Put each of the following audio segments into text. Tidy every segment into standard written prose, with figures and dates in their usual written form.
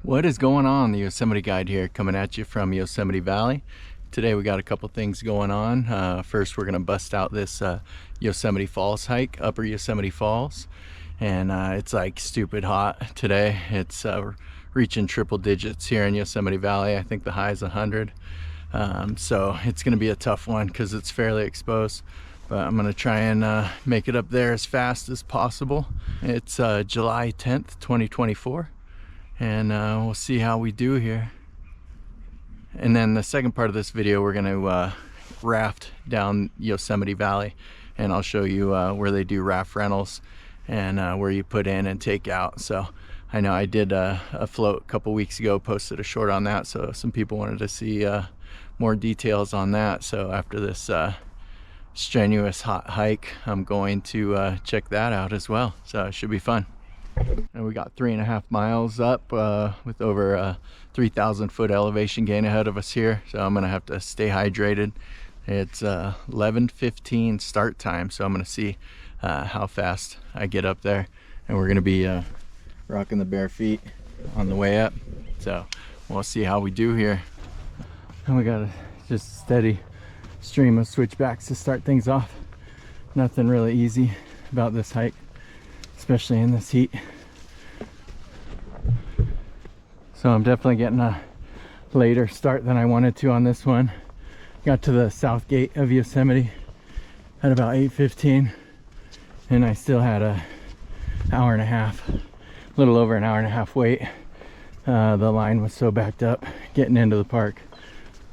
What is going on? The Yosemite Guide here, coming at you from Yosemite Valley. Today we got a couple things going on. First, we're gonna bust out this Yosemite Falls hike, Upper Yosemite Falls, and it's like stupid hot today. It's reaching triple digits here in Yosemite Valley. I think the high is 100. So it's gonna be a tough one because it's fairly exposed. But I'm gonna try and make it up there as fast as possible. It's July 10th, 2024. And we'll see how we do here. And then the second part of this video, we're going to raft down Yosemite Valley, and I'll show you where they do raft rentals and where you put in and take out. So I know I did a float a couple weeks ago, posted a short on that, so some people wanted to see more details on that. So after this strenuous hot hike, I'm going to check that out as well, so it should be fun. And we got 3.5 miles up with over 3,000 foot elevation gain ahead of us here, so I'm gonna have to stay hydrated. It's 11:15 start time, so I'm gonna see how fast I get up there, and we're gonna be rocking the bare feet on the way up, so we'll see how we do here. And we got a just steady stream of switchbacks to start things off. Nothing really easy about this hike, especially in this heat. So I'm definitely getting a later start than I wanted to on this one. Got to the south gate of Yosemite at about 8:15, and I still had a hour and a half, a little over an hour and a half wait. The line was so backed up getting into the park.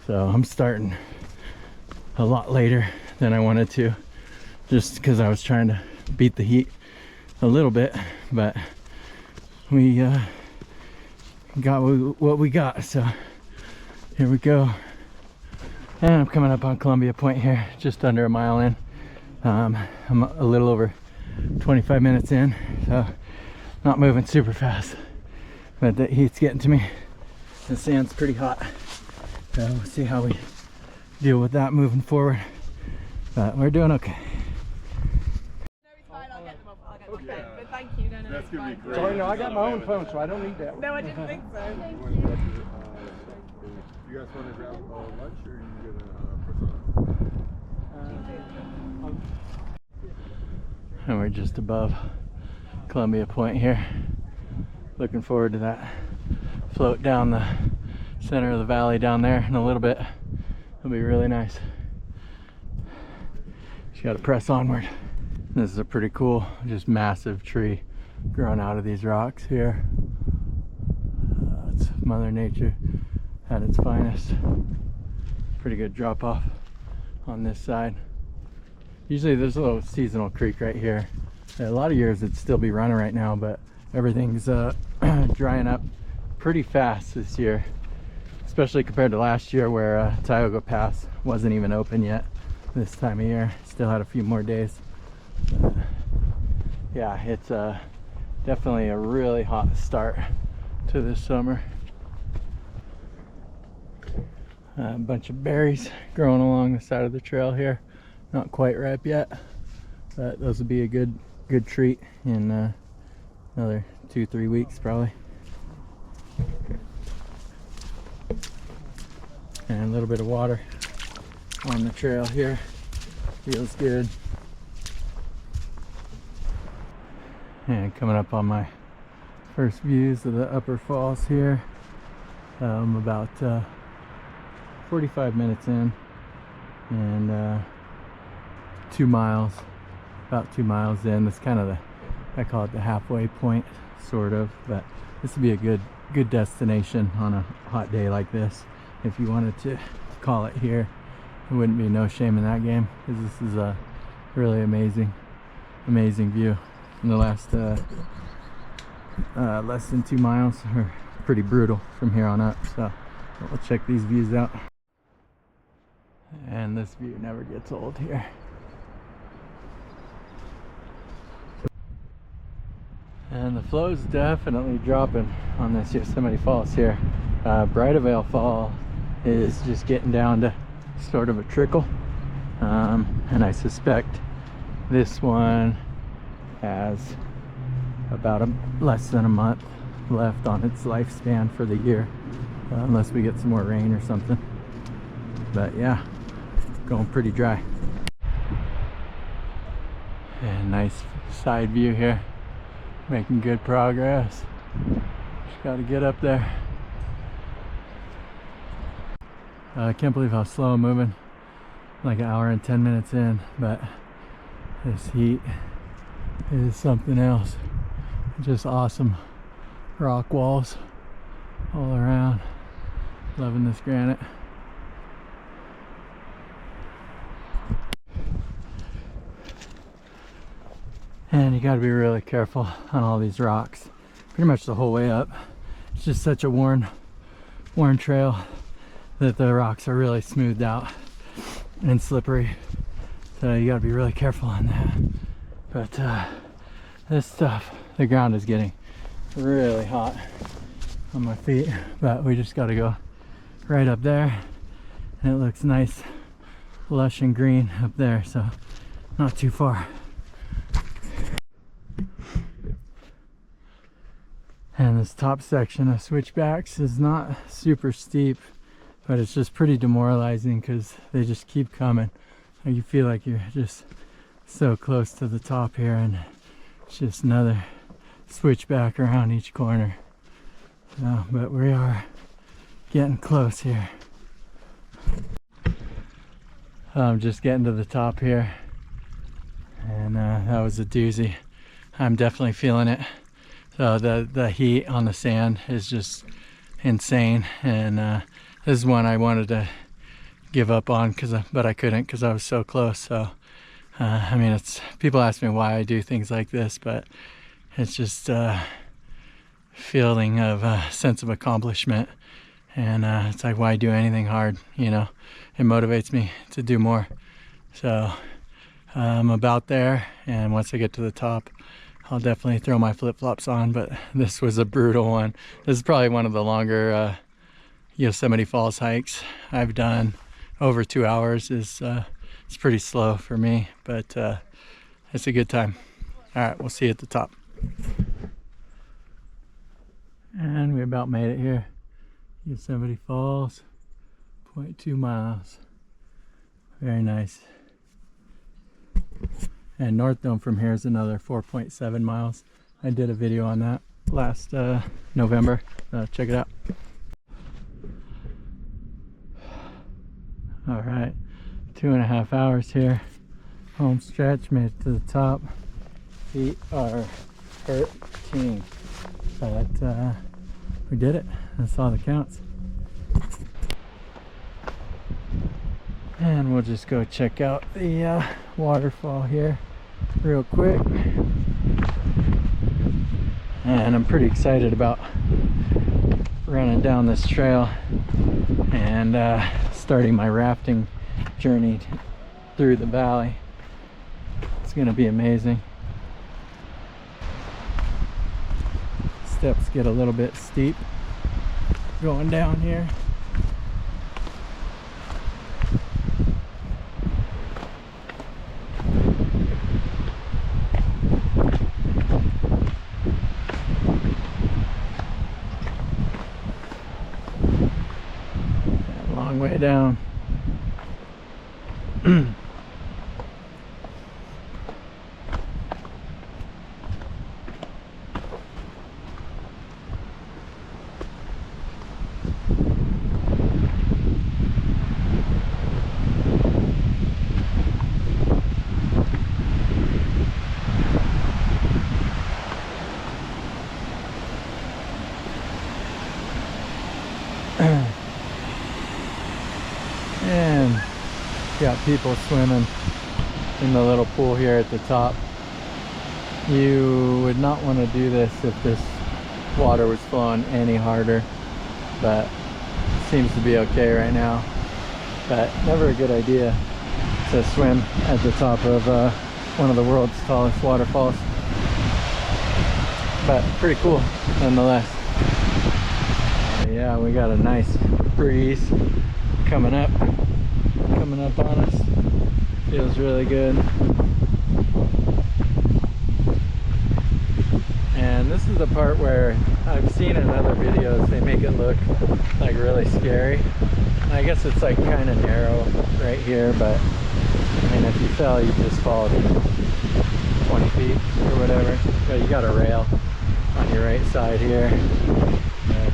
So I'm starting a lot later than I wanted to, just because I was trying to beat the heat a little bit, but we got what we got, so here we go. And I'm coming up on Columbia Point here, just under a mile in. I'm a little over 25 minutes in, so not moving super fast, but the heat's getting to me. The sand's pretty hot, so we'll see how we deal with that moving forward, but we're doing okay. Okay, but thank you. No, That's it's gonna be fine. great. Sorry, no, I got my own phone, so I don't need that one. No, I didn't think so. You guys want to grab lunch, or are you gonna press on? And we're just above Columbia Point here. Looking forward to that float down the center of the valley down there in a little bit. It'll be really nice. Just gotta press onward. This is a pretty cool, just massive tree growing out of these rocks here. It's Mother Nature at its finest. Pretty good drop off on this side. Usually there's a little seasonal creek right here. A lot of years it'd still be running right now, but everything's drying up pretty fast this year, especially compared to last year where Tioga Pass wasn't even open yet this time of year. Still had a few more days. Yeah, it's definitely a really hot start to this summer. A bunch of berries growing along the side of the trail here. Not quite ripe yet, but those will be a good treat in another 2-3 weeks probably. And a little bit of water on the trail here. Feels good. And coming up on my first views of the upper falls here. I'm about 45 minutes in, and 2 miles, about 2 miles in. That's kind of the, I call it the halfway point, sort of, but this would be a good destination on a hot day like this. If you wanted to call it here, there wouldn't be no shame in that game, because this is a really amazing view. In the last less than 2 miles are pretty brutal from here on up, so we'll check these views out. And this view never gets old here. And the flow is definitely dropping on this Yosemite Falls here. Bridalveil Fall is just getting down to sort of a trickle, and I suspect this one has about less than a month left on its lifespan for the year, unless we get some more rain or something. But yeah, going pretty dry. And nice side view here, making good progress. Just got to get up there. I can't believe how slow I'm moving, like an hour and 10 minutes in, but this heat is something else. Just awesome rock walls all around. Loving this granite. And you got to be really careful on all these rocks, pretty much the whole way up. It's just such a worn trail that the rocks are really smoothed out and slippery, so you got to be really careful on that. But this stuff, the ground is getting really hot on my feet, but we just got to go right up there, and it looks nice, lush and green up there, so not too far. And this top section of switchbacks is not super steep, but it's just pretty demoralizing because they just keep coming. You feel like you're just so close to the top here, and it's just another switchback around each corner. But we are getting close here. I'm just getting to the top here, and that was a doozy. I'm definitely feeling it. So the heat on the sand is just insane, and this is one I wanted to give up on, but I couldn't because I was so close. So I mean, it's, people ask me why I do things like this, but it's just feeling of a sense of accomplishment, and it's like, why do anything hard, you know? It motivates me to do more. So I'm about there, and once I get to the top, I'll definitely throw my flip-flops on. But this was a brutal one. This is probably one of the longer Yosemite Falls hikes I've done. Over 2 hours is it's pretty slow for me, but it's a good time. All right, we'll see you at the top. And we about made it here. Yosemite Falls, 0.2 miles. Very nice. And North Dome from here is another 4.7 miles. I did a video on that last November. Check it out. All right, 2.5 hours here. Home stretch, made it to the top. Feet are hurting, but we did it. That's all that counts. And we'll just go check out the waterfall here real quick. And I'm pretty excited about running down this trail and starting my rafting journey through the valley. It's gonna be amazing. Steps get a little bit steep going down here. Long way down. And got people swimming in the little pool here at the top. You would not want to do this if this water was flowing any harder, but it seems to be okay right now. But never a good idea to swim at the top of one of the world's tallest waterfalls, but pretty cool nonetheless. Yeah, we got a nice breeze coming up on us. Feels really good. And this is the part where I've seen in other videos they make it look like really scary. I guess it's like kind of narrow right here, but I mean, if you fell, you just fall 20 feet or whatever. But you got a rail on your right side here.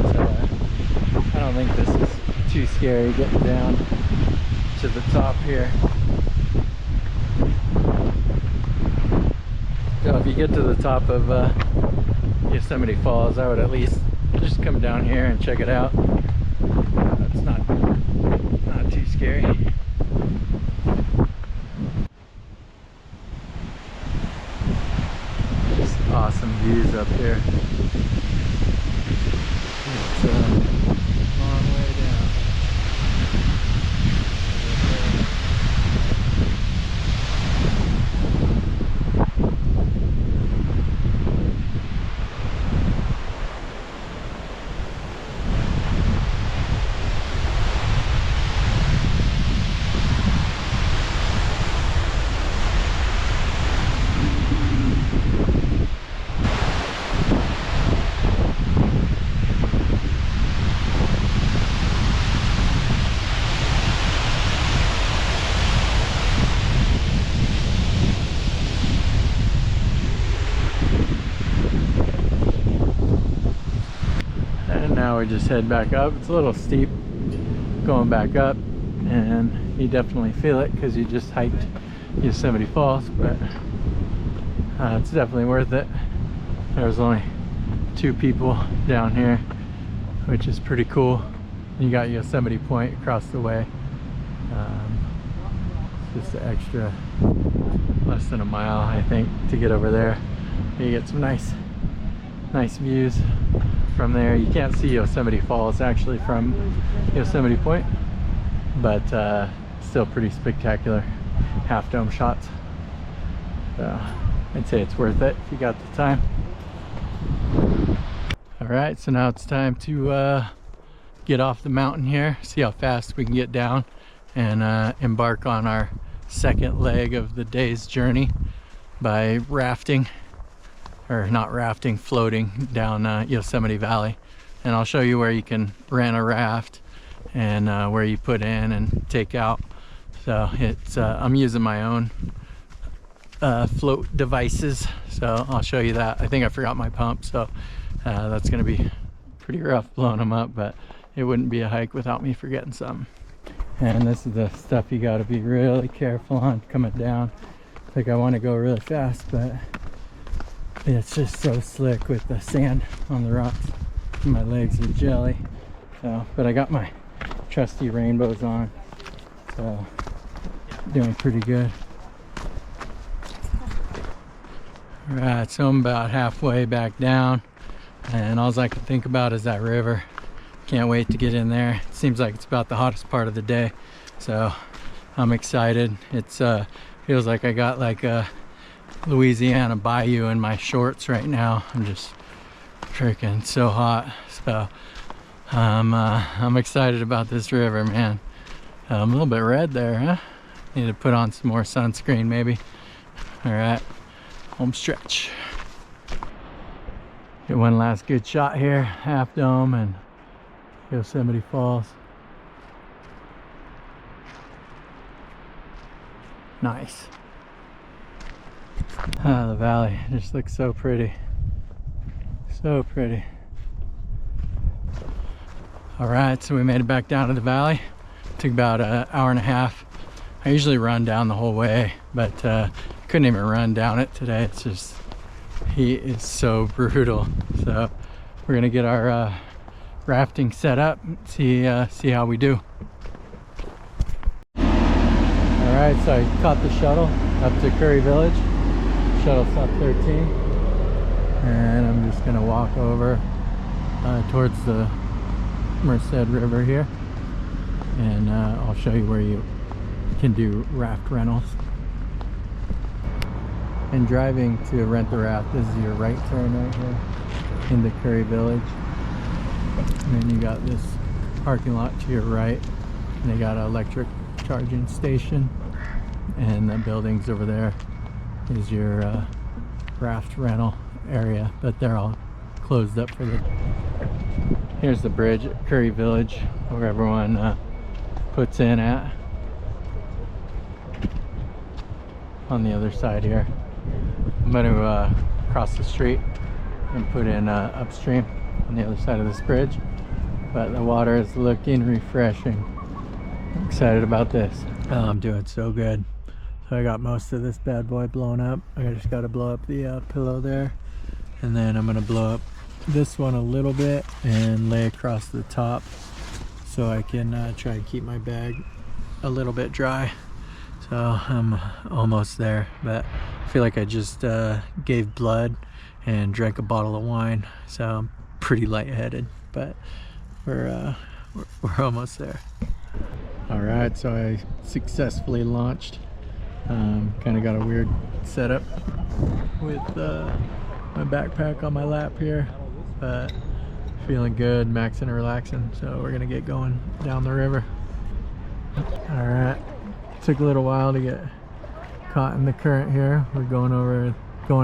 But I don't think this is too scary getting down to the top here. So if you get to the top of Yosemite Falls, I would at least just come down here and check it out. It's not too scary. Just awesome views up here. It's a long way down. Now we just head back up. It's a little steep going back up, and you definitely feel it because you just hiked Yosemite Falls, but it's definitely worth it. There's only 2 people down here, which is pretty cool. You got Yosemite Point across the way. Just an extra less than a mile, I think, to get over there. You get some nice views from there. You can't see Yosemite Falls actually from Yosemite Point, but still pretty spectacular half dome shots. So I'd say it's worth it if you got the time. All right, so now it's time to get off the mountain here, see how fast we can get down, and embark on our second leg of the day's journey by rafting. Or not rafting, floating down Yosemite Valley. And I'll show you where you can rent a raft and where you put in and take out. So it's I'm using my own float devices, so I'll show you that. I think I forgot my pump, so that's gonna be pretty rough blowing them up, but it wouldn't be a hike without me forgetting something. And this is the stuff you got to be really careful on coming down. Like I want to go really fast, but it's just so slick with the sand on the rocks. My legs are jelly. So, but I got my trusty rainbows on, so doing pretty good. Alright, so I'm about halfway back down, and all I can think about is that river. Can't wait to get in there. It seems like it's about the hottest part of the day, so I'm excited. It's feels like I got like a Louisiana bayou in my shorts right now. I'm just freaking so hot, so I'm excited about this river, man. I'm a little bit red there, huh? Need to put on some more sunscreen maybe. All right, home stretch. Get one last good shot here, Half Dome and Yosemite Falls. Nice. The valley just looks so pretty. So pretty. Alright, so we made it back down to the valley. Took about an hour and a half. I usually run down the whole way, but couldn't even run down it today. It's just, heat is so brutal. So we're gonna get our rafting set up, see how we do. Alright, so I caught the shuttle up to Curry Village. Shuttle stop 13, and I'm just gonna walk over towards the Merced River here, and I'll show you where you can do raft rentals. And driving to rent the raft, this is your right turn right here into Curry Village, and then you got this parking lot to your right, and they got an electric charging station, and the buildings over there is your raft rental area, but they're all closed up for the... Here's the bridge at Curry Village where everyone puts in at. On the other side here. I'm going to cross the street and put in upstream on the other side of this bridge. But the water is looking refreshing. I'm excited about this. Oh, I'm doing so good. So I got most of this bad boy blown up. I just got to blow up the pillow there. And then I'm going to blow up this one a little bit and lay across the top so I can try and keep my bag a little bit dry. So I'm almost there, but I feel like I just gave blood and drank a bottle of wine, so I'm pretty lightheaded, but we're almost there. All right, so I successfully launched. Kind of got a weird setup with my backpack on my lap here, but feeling good, maxing and relaxing. So we're gonna get going down the river. All right. Took a little while to get caught in the current here. We're going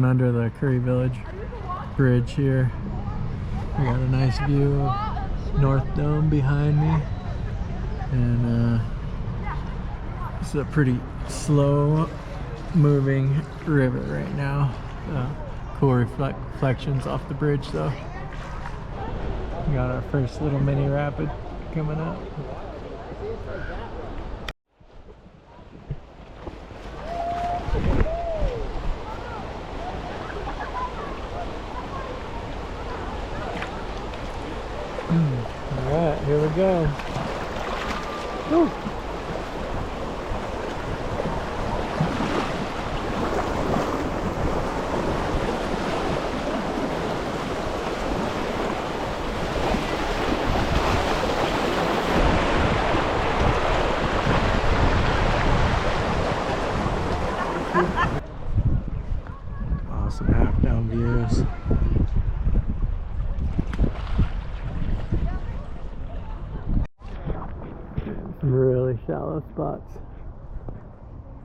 under the Curry Village bridge here. We got a nice view of North Dome behind me, and it's a pretty slow moving river right now. Cool reflections off the bridge though. We got our first little mini rapid coming up. Alright, here we go. Woo. Awesome half down views. Really shallow spots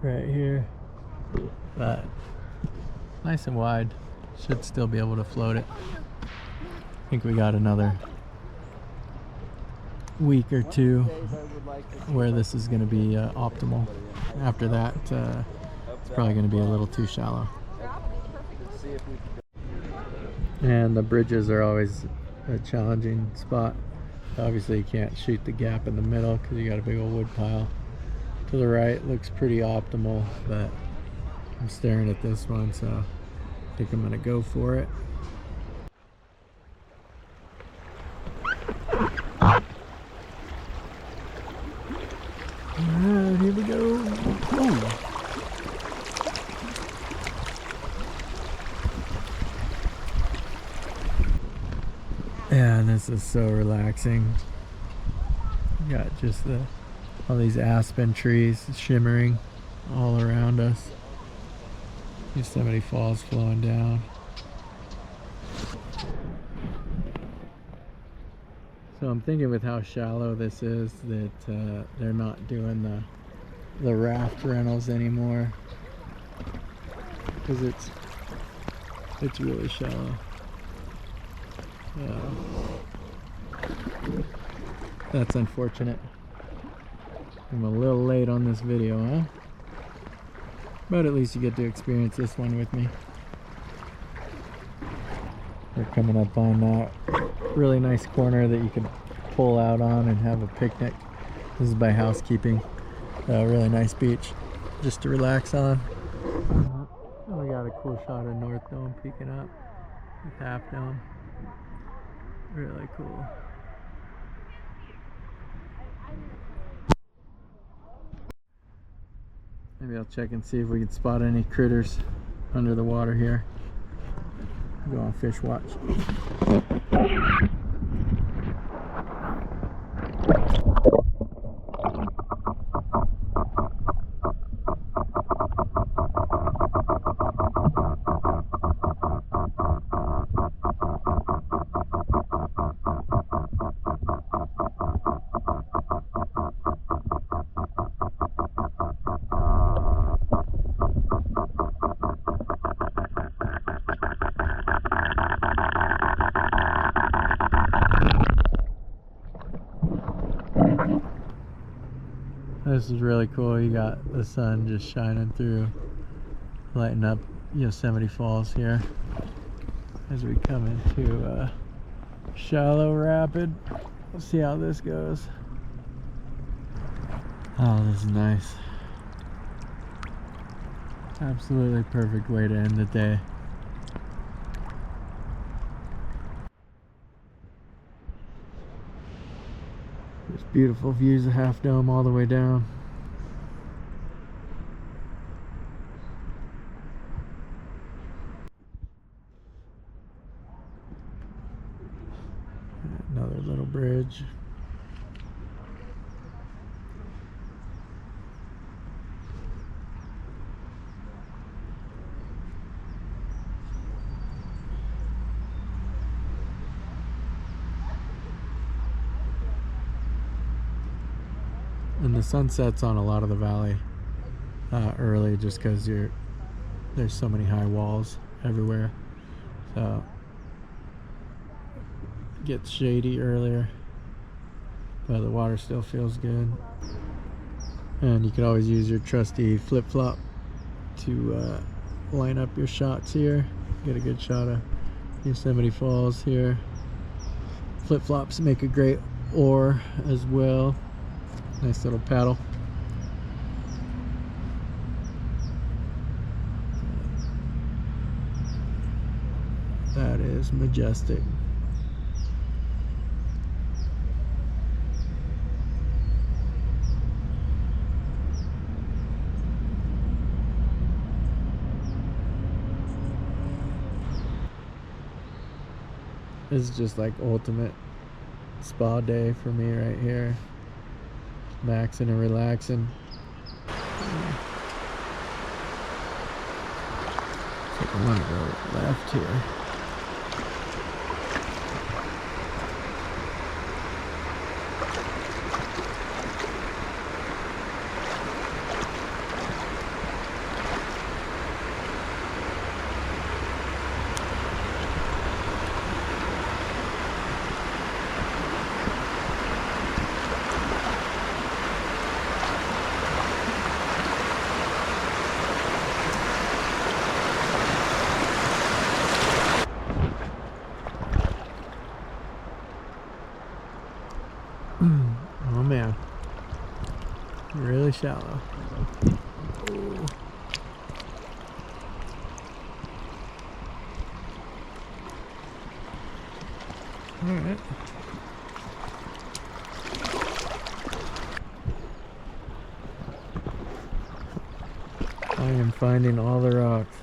right here, but nice and wide. Should still be able to float it. I think we got another week or two where this is going to be optimal. After that, it's probably going to be a little too shallow. And the bridges are always a challenging spot. Obviously you can't shoot the gap in the middle because you got a big old wood pile. To the right looks pretty optimal, but I'm staring at this one, so I think I'm gonna go for it. Alright, here we go. Ooh. Yeah, this is so relaxing. You got just all these aspen trees shimmering all around us. Yosemite Falls flowing down. So I'm thinking with how shallow this is that they're not doing the raft rentals anymore because it's really shallow. That's unfortunate. I'm a little late on this video, huh? But at least you get to experience this one with me. We're coming up on that really nice corner that you can pull out on and have a picnic. This is by Housekeeping. A really nice beach just to relax on. We got a cool shot of North Dome peeking up with Half Dome. Really cool. Maybe I'll check and see if we can spot any critters under the water here. Go on fish watch. This is really cool. You got the sun just shining through, lighting up Yosemite Falls here as we come into Shallow Rapid. Let's see how this goes. Oh, this is nice. Absolutely perfect way to end the day. There's beautiful views of Half Dome all the way down. Another little bridge. And the sun sets on a lot of the valley early, just because there's so many high walls everywhere, so it gets shady earlier, but the water still feels good. And you can always use your trusty flip-flop to line up your shots here. Get a good shot of Yosemite Falls here. Flip-flops make a great oar as well. Nice little paddle. That is majestic. This is just like ultimate spa day for me right here. Maxing and relaxing. I think I want to go left here. Oh man, really shallow. Ooh. All right. I am finding all the rocks.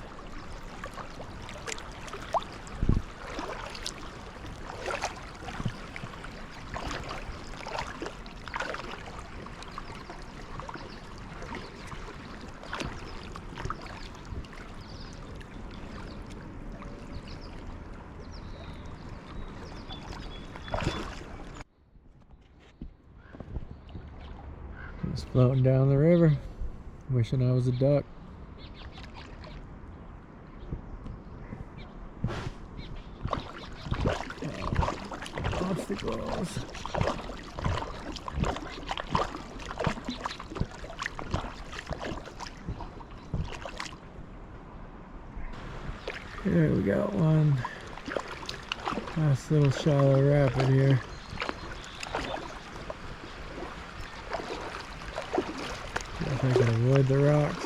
Just floating down the river, wishing I was a duck. Obstacles. Here we got one. Nice little shallow rapid here. If I can avoid the rocks.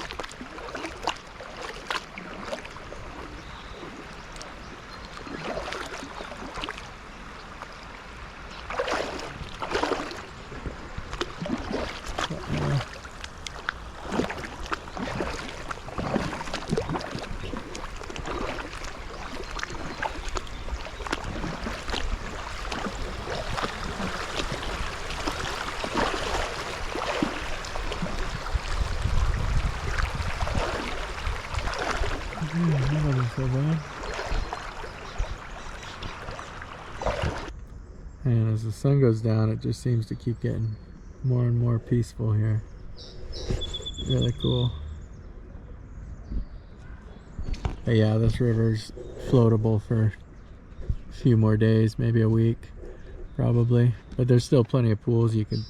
That wasn't so bad. And as the sun goes down, it just seems to keep getting more and more peaceful here. Really cool. But yeah, this river's floatable for a few more days, maybe a week. probably, but there's still plenty of pools you could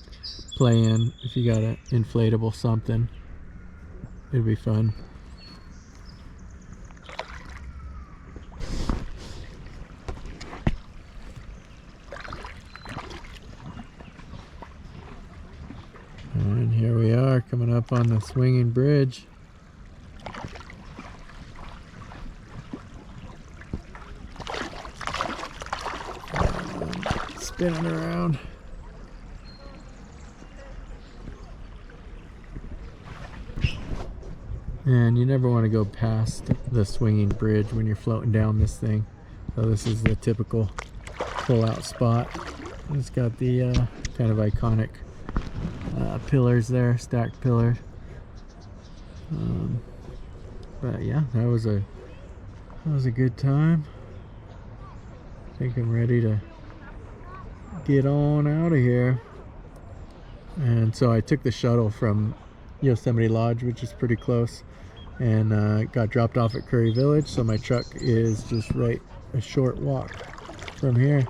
play in if you got an inflatable something. It'd be fun. And here we are coming up on the swinging bridge. Spinning around. And you never want to go past the swinging bridge when you're floating down this thing. So this is the typical pull-out spot. It's got the kind of iconic pillars there, stacked pillars. But yeah, that was a good time. I think I'm ready to get on out of here. And so I took the shuttle from Yosemite Lodge, which is pretty close, and got dropped off at Curry Village, so my truck is just right a short walk from here,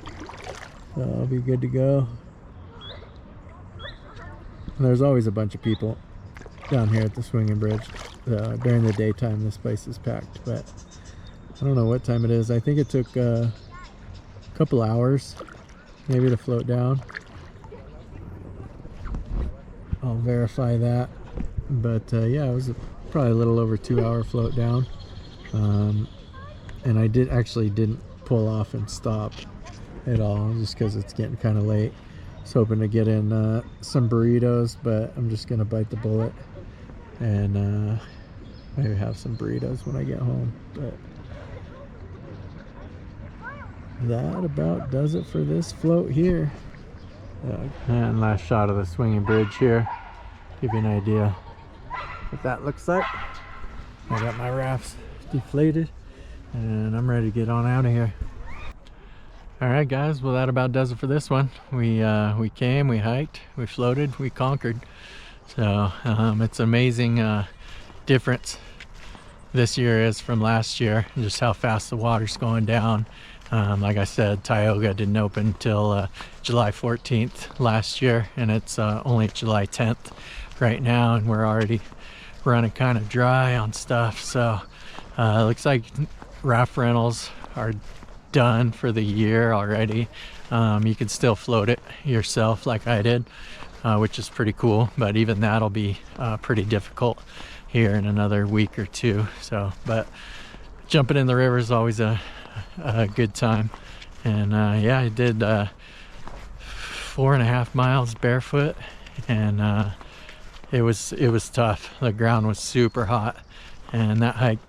so I'll be good to go. And there's always a bunch of people down here at the swinging bridge. During the daytime this place is packed, but I don't know what time it is. I think it took a couple hours maybe to float down. I'll verify that, but yeah, it was probably a little over 2-hour float down. And I didn't pull off and stop at all, just because it's getting kind of late. I was hoping to get in some burritos, but I'm just gonna bite the bullet and maybe have some burritos when I get home. But that about does it for this float here. And last shot of the swinging bridge here, give you an idea what that looks like. I got my rafts deflated and I'm ready to get on out of here. All right guys, well that about does it for this one. We came, we hiked, we floated, we conquered. So it's an amazing difference this year is from last year, just how fast the water's going down. Like I said, Tioga didn't open until July 14th last year, and it's only July 10th right now, and we're already running kind of dry on stuff. So it looks like raft rentals are done for the year already. You can still float it yourself like I did, which is pretty cool, but even that'll be pretty difficult here in another week or two. So, but jumping in the river is always a good time. And yeah, I did 4.5 miles barefoot, and it was tough. The ground was super hot, and that hike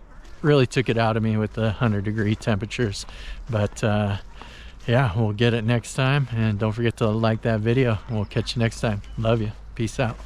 really took it out of me with the 100-degree temperatures. But yeah, we'll get it next time, and don't forget to like that video. We'll catch you next time. Love you. Peace out.